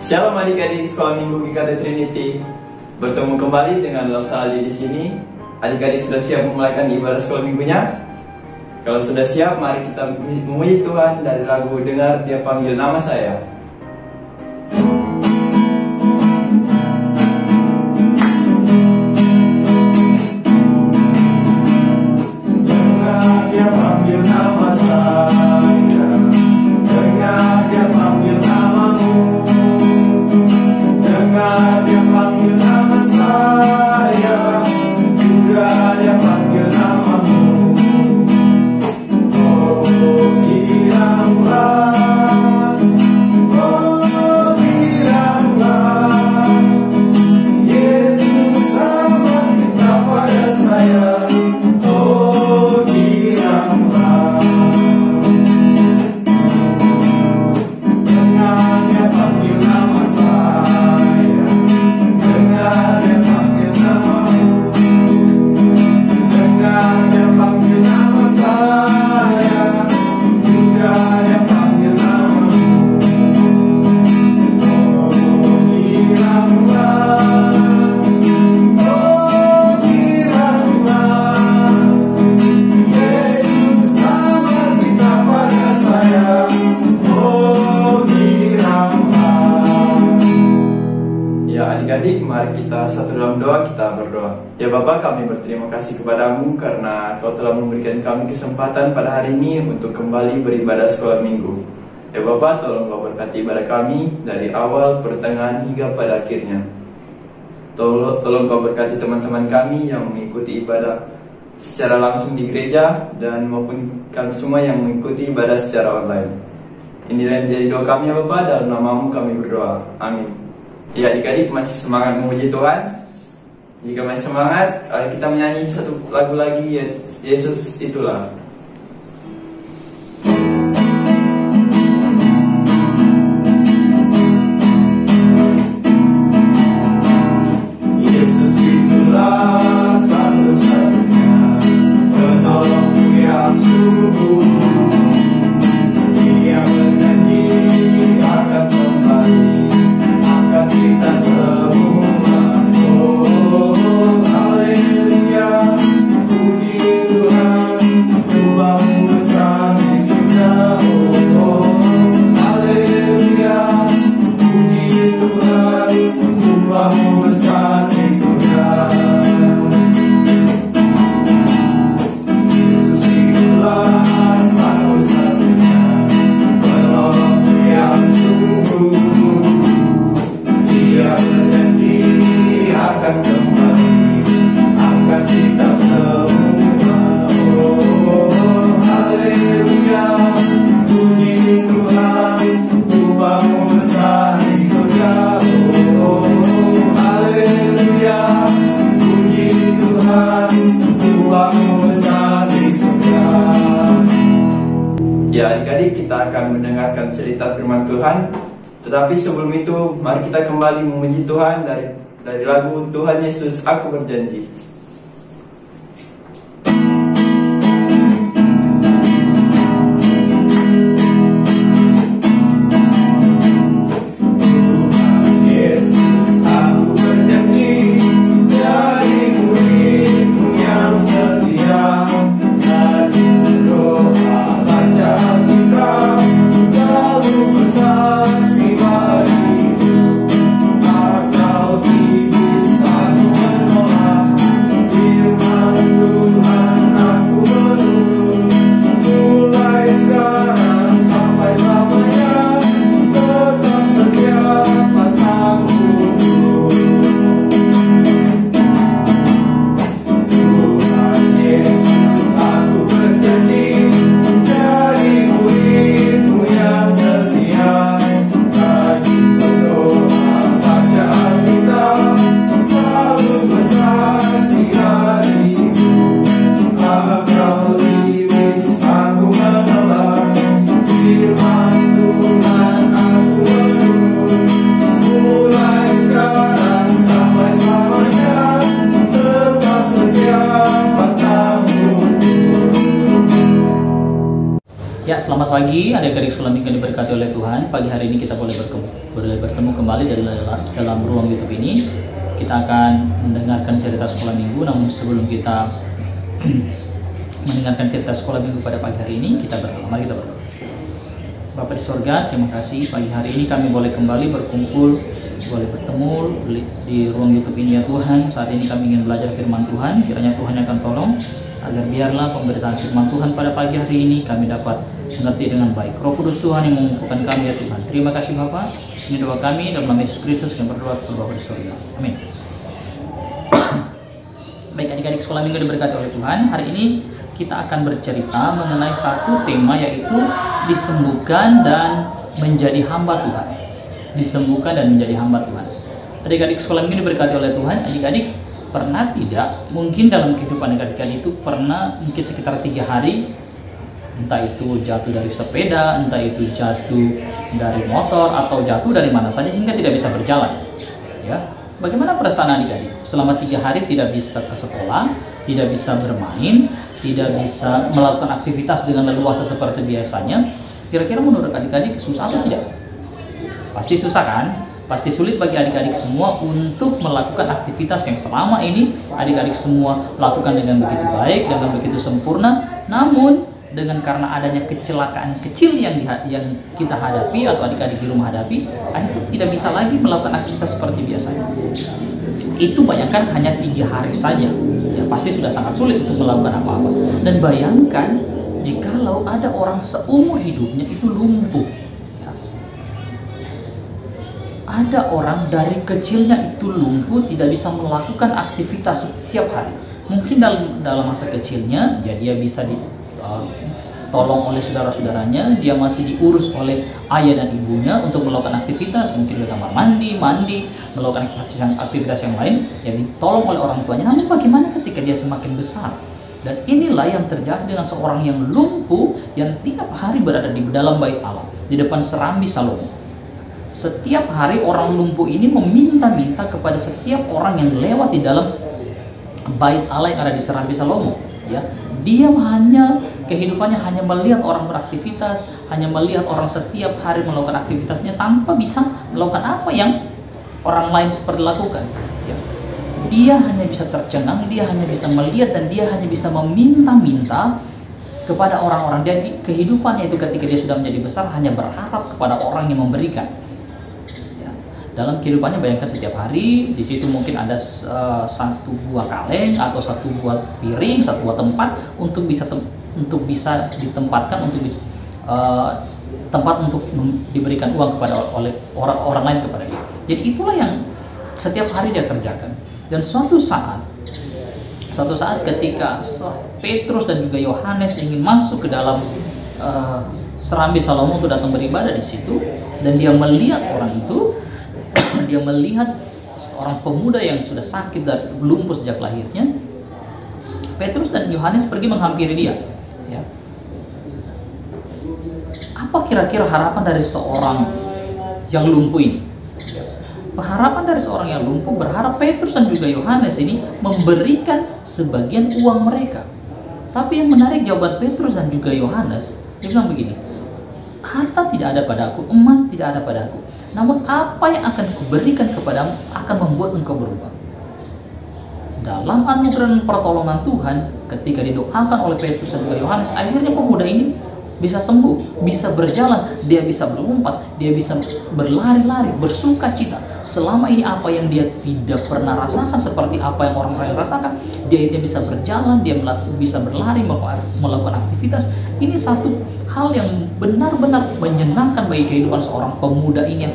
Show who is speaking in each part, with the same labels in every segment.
Speaker 1: Shalom adik-adik sekolah minggu GKT Trinity. Bertemu kembali dengan Losa Ali di sini. Adik-adik sudah siap memulaikan ibadah sekolah minggunya? Kalau sudah siap, mari kita memuji Tuhan dari lagu Dengar Dia Panggil Nama Saya. Dengar Dia panggil nama saya, dengar Dia panggil namamu. Dengar Dia panggil nama saya, juga Dia panggil namamu. Oh, bilanglah, oh, bilanglah, Yesus sama cinta pada saya. Oh, bilanglah, dengar Dia panggil nama saya, dengar Dia panggil namamu. Dengar Dia panggil nama saya, juga Dia panggil namamu. Oh, bilanglah, oh, bilanglah, Yesus sama cinta pada saya. Oh, bilanglah. Ya adik-adik, mari kita satu dalam doa, kita berdoa. Ya Bapa, kami berterima kasih kepadamu karena Kau telah memberikan kami kesempatan pada hari ini untuk kembali beribadah sekolah minggu. Ya Bapa, tolong Kau berkati ibadah kami dari awal, pertengahan hingga pada akhirnya. Tolong Kau berkati teman-teman kami yang mengikuti ibadah secara langsung di gereja dan maupun kami semua yang mengikuti ibadah secara online. Inilah yang menjadi doa kami ya Bapa, dalam namamu kami berdoa. Amin. Ya adik-adik, masih semangat memuji Tuhan? Jika masih semangat, kita menyanyi satu lagu lagi, Yesus Itulah. Yesus itulah satu-satunya penolong yang sungguh. Dia berjanji akan kembali, akan kita semua. Oh, haleluya, puji Tuhan, Tuhanmu besar di surga. Oh, haleluya, puji Tuhan, Tuhanmu besar di surga. Yesus itulah satu-satunya penolong yang sungguh. Dia berjanji akan kembali, akan kita semua. Oh, haleluya, puji Tuhan, Tuhanmu besar di surga. Oh, haleluya, puji Tuhan, Tuhanmu besar di surga. Ya adik-adik, kita akan mendengarkan cerita firman Tuhan. Tetapi sebelum itu, mari kita kembali memuji Tuhan dari lagu Tuhan Yesus Aku Berjanji. Tuhan Yesus Aku berjanji, dari murid-Mu yang setia, rajin berdoa, baca Alkitab, selalu bersaksi bagimu. Akal iblis aku menolak, firman Tuhan aku menunggu. Mulai sekarang sampai selamanya, tetap setia padamu. Tuhan Yesus aku berjanji, dari murid-Mu yang setia, rajin berdoa, baca Alkitab, selalu bersaksi harimu. Akal iblis aku menolak, firman Tuhan aku menunggu. Mulai sekarang sampai selamanya, tetap setia padamu.
Speaker 2: Ya, selamat pagi adik-adik sekolah minggu yang diberkati oleh Tuhan. Pagi hari ini kita boleh boleh bertemu kembali dalam ruang YouTube ini. Kita akan mendengarkan cerita sekolah minggu, namun sebelum kita mendengarkan cerita sekolah minggu pada pagi hari ini, kita berdoa. Mari kita berdoa. Bapa di sorga, terima kasih pagi hari ini kami boleh kembali berkumpul, boleh bertemu di ruang YouTube ini ya Tuhan. Saat ini kami ingin belajar firman Tuhan, kiranya Tuhan akan tolong agar biarlah pemberitaan firman Tuhan pada pagi hari ini kami dapat mengerti dengan baik. Roh Kudus Tuhan yang mengumpulkan kami ya Tuhan. Terima kasih Bapa. Ini doa kami dalam nama Yesus Kristus yang berdoa kepada Bapa di surga. Amin. Baik adik-adik sekolah minggu diberkati oleh Tuhan. Hari ini kita akan bercerita mengenai satu tema, yaitu disembuhkan dan menjadi hamba Tuhan. Disembuhkan dan menjadi hamba Tuhan. Adik-adik sekolah minggu diberkati oleh Tuhan. Adik-adik pernah tidak, mungkin dalam kehidupan adik-adik itu pernah mungkin sekitar 3 hari, entah itu jatuh dari sepeda, entah itu jatuh dari motor, atau jatuh dari mana saja hingga tidak bisa berjalan. Ya, bagaimana perasaan adik-adik? Selama 3 hari tidak bisa ke sekolah, tidak bisa bermain, tidak bisa melakukan aktivitas dengan leluasa seperti biasanya. Kira-kira menurut adik-adik susah atau tidak? Pasti susah kan? Pasti sulit bagi adik-adik semua untuk melakukan aktivitas yang selama ini adik-adik semua lakukan dengan begitu baik, dengan begitu sempurna. Namun dengan karena adanya kecelakaan kecil yang kita hadapi atau adik-adik di rumah hadapi, akhirnya tidak bisa lagi melakukan aktivitas seperti biasanya. Itu bayangkan hanya 3 hari saja, ya pasti sudah sangat sulit untuk melakukan apa-apa. Dan bayangkan jikalau ada orang seumur hidupnya itu lumpuh. Ada orang dari kecilnya itu lumpuh, tidak bisa melakukan aktivitas setiap hari. Mungkin dalam masa kecilnya ya dia bisa ditolong oleh saudara-saudaranya, dia masih diurus oleh ayah dan ibunya untuk melakukan aktivitas, mungkin ke kamar mandi, melakukan aktivitas yang lain, ya ditolong oleh orang tuanya. Namun bagaimana ketika dia semakin besar? Dan inilah yang terjadi dengan seorang yang lumpuh yang tiap hari berada di dalam bait Allah, di depan serambi Salomo. Setiap hari orang lumpuh ini meminta-minta kepada setiap orang yang lewat di dalam bait Allah yang ada di serambi Salomo. Ya, dia kehidupannya hanya melihat orang beraktivitas, hanya melihat orang setiap hari melakukan aktivitasnya tanpa bisa melakukan apa yang orang lain seperti lakukan. Ya. Dia hanya bisa tercengang, dia hanya bisa melihat, dan dia hanya bisa meminta-minta kepada orang-orang. Jadi kehidupannya itu ketika dia sudah menjadi besar hanya berharap kepada orang yang memberikan. Dalam kehidupannya bayangkan setiap hari di situ mungkin ada 1 buah kaleng atau 1 buah piring, 1 buah tempat untuk bisa ditempatkan, untuk bisa tempat untuk diberikan uang oleh orang lain kepada dia. Jadi itulah yang setiap hari dia kerjakan. Dan suatu saat ketika Petrus dan juga Yohanes ingin masuk ke dalam serambi Salomo untuk datang beribadah di situ, dan dia melihat orang itu. Dia melihat seorang pemuda yang sudah sakit dan lumpuh sejak lahirnya. Petrus dan Yohanes pergi menghampiri dia. Ya. Apa kira-kira harapan dari seorang yang lumpuh ini? Harapan dari seorang yang lumpuh berharap Petrus dan juga Yohanes ini memberikan sebagian uang mereka. Tapi yang menarik jawaban Petrus dan juga Yohanes, dia bilang begini, harta tidak ada padaku, emas tidak ada padaku, namun apa yang akan kuberikan kepadamu akan membuat engkau berubah. Dalam anugerah dan pertolongan Tuhan, ketika didoakan oleh Petrus dan juga Yohanes, akhirnya pemuda ini bisa sembuh, bisa berjalan, dia bisa berlompat, dia bisa berlari-lari, bersuka cita. Selama ini apa yang dia tidak pernah rasakan seperti apa yang orang-orang rasakan, dia akhirnya bisa berjalan, dia bisa berlari, melakukan aktivitas. Ini satu hal yang benar-benar menyenangkan bagi kehidupan seorang pemuda ini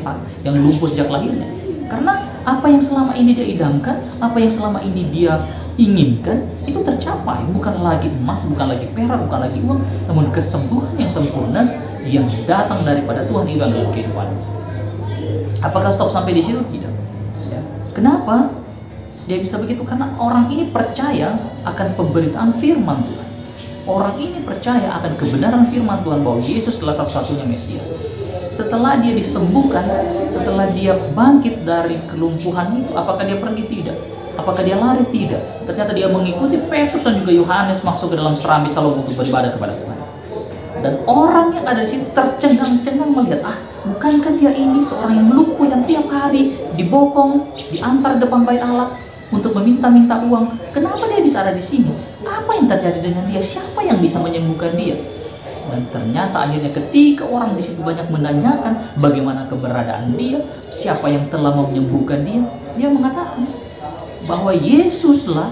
Speaker 2: yang lumpuh sejak lahirnya. Karena apa yang selama ini dia idamkan, apa yang selama ini dia inginkan, itu tercapai. Bukan lagi emas, bukan lagi perak, bukan lagi uang, namun kesembuhan yang sempurna yang datang daripada Tuhan itu dalam kehidupannya. Apakah stop sampai di situ? Tidak. Ya. Kenapa dia bisa begitu? Karena orang ini percaya akan pemberitaan firman Tuhan. Orang ini percaya akan kebenaran firman Tuhan bahwa Yesus adalah satu-satunya Mesias. Setelah dia disembuhkan, setelah dia bangkit dari kelumpuhan itu, apakah dia pergi? Tidak. Apakah dia lari? Tidak. Ternyata dia mengikuti Petrus dan juga Yohanes masuk ke dalam serambi Salomo untuk beribadah kepada Tuhan. Dan orang yang ada di situ tercengang-cengang melihat, Bukankah dia ini seorang yang lumpuh yang tiap hari dibokong, diantar depan bait Allah untuk meminta-minta uang? Kenapa dia bisa ada di sini? Apa yang terjadi dengan dia? Siapa yang bisa menyembuhkan dia? Dan ternyata akhirnya ketika orang di situ banyak menanyakan bagaimana keberadaan dia, siapa yang telah menyembuhkan dia, dia mengatakan bahwa Yesuslah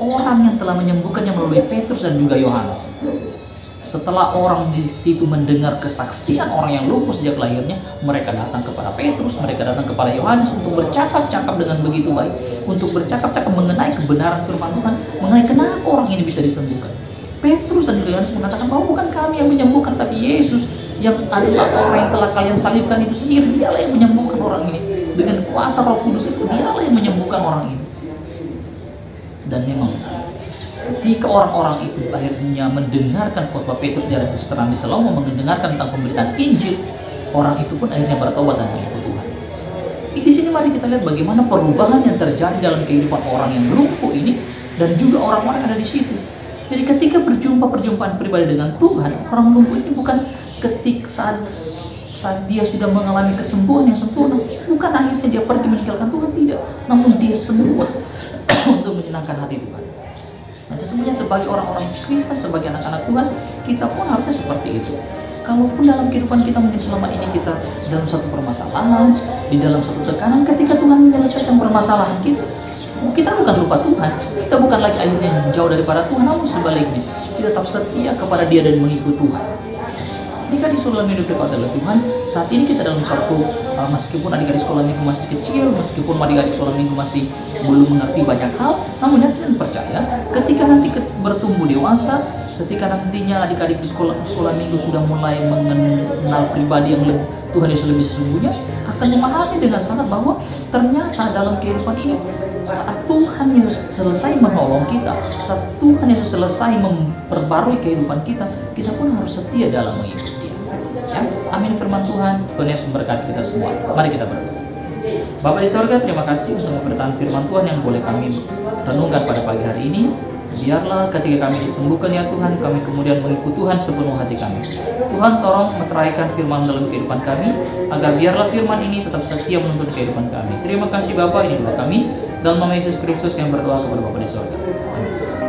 Speaker 2: orang yang telah menyembuhkannya melalui Petrus dan juga Yohanes. Setelah orang di situ mendengar kesaksian orang yang lumpuh sejak lahirnya, mereka datang kepada Petrus, mereka datang kepada Yohanes untuk bercakap-cakap dengan begitu baik, untuk bercakap-cakap mengenai kebenaran firman Tuhan, mengenai kenapa orang ini bisa disembuhkan. Petrus dan Yohanes mengatakan bahwa bukan kami yang menyembuhkan, tapi Yesus yang adalah orang yang telah kalian salibkan itu sendiri, dialah yang menyembuhkan orang ini. Dengan kuasa Roh Kudus itu, dialah yang menyembuhkan orang ini. Dan memang ketika orang-orang itu akhirnya mendengarkan khotbah Petrus dan Rabi Salomo, mendengarkan tentang pemberitaan Injil, orang itu pun akhirnya bertobat dan mengikut Tuhan. Di sini mari kita lihat bagaimana perubahan yang terjadi dalam kehidupan orang yang lumpuh ini dan juga orang-orang yang ada di situ. Jadi ketika perjumpaan pribadi dengan Tuhan, orang lumpuh ini bukan ketika saat dia sudah mengalami kesembuhan yang sempurna, bukan akhirnya dia pergi meninggalkan Tuhan, tidak, namun dia sembuh untuk menyenangkan hati Tuhan. Dan sesungguhnya sebagai orang-orang Kristen, sebagai anak-anak Tuhan, kita pun harusnya seperti itu. Kalaupun dalam kehidupan kita mungkin selama ini kita dalam satu permasalahan, di dalam satu tekanan, ketika Tuhan menyelesaikan permasalahan kita bukan lupa Tuhan, kita bukan lagi akhirnya jauh daripada Tuhan, namun sebaliknya kita tetap setia kepada Dia dan mengikut Tuhan. Ketika di dalam hidup kita adalah Tuhan, saat ini kita dalam satu meskipun adik-adik sekolah minggu masih kecil, meskipun adik-adik sekolah minggu masih belum mengerti banyak hal, namun yakin dan percaya ketika nanti bertumbuh dewasa, ketika nantinya adik-adik di sekolah minggu sudah mulai mengenal pribadi yang Tuhan Yesus lebih sesungguhnya, akan memahami dengan sangat bahwa ternyata dalam kehidupan ini, saat Tuhan Yesus selesai menolong kita, saat Tuhan Yesus selesai memperbarui kehidupan kita, kita pun harus setia dalam mengikuti Dia. Ya, amin firman Tuhan. Tuhan Yesus memberkati kita semua. Mari kita berdoa. Bapa di sorga, terima kasih untuk pemberitaan firman Tuhan yang boleh kami renungkan pada pagi hari ini. Biarlah ketika kami disembuhkan ya Tuhan, kami kemudian mengikuti Tuhan sepenuh hati kami. Tuhan tolong meteraikan firman dalam kehidupan kami, agar biarlah firman ini tetap setia menuntun kehidupan kami. Terima kasih Bapa, ini doa kami dalam nama Yesus Kristus yang berdoa kepada Bapa di surga. Amin.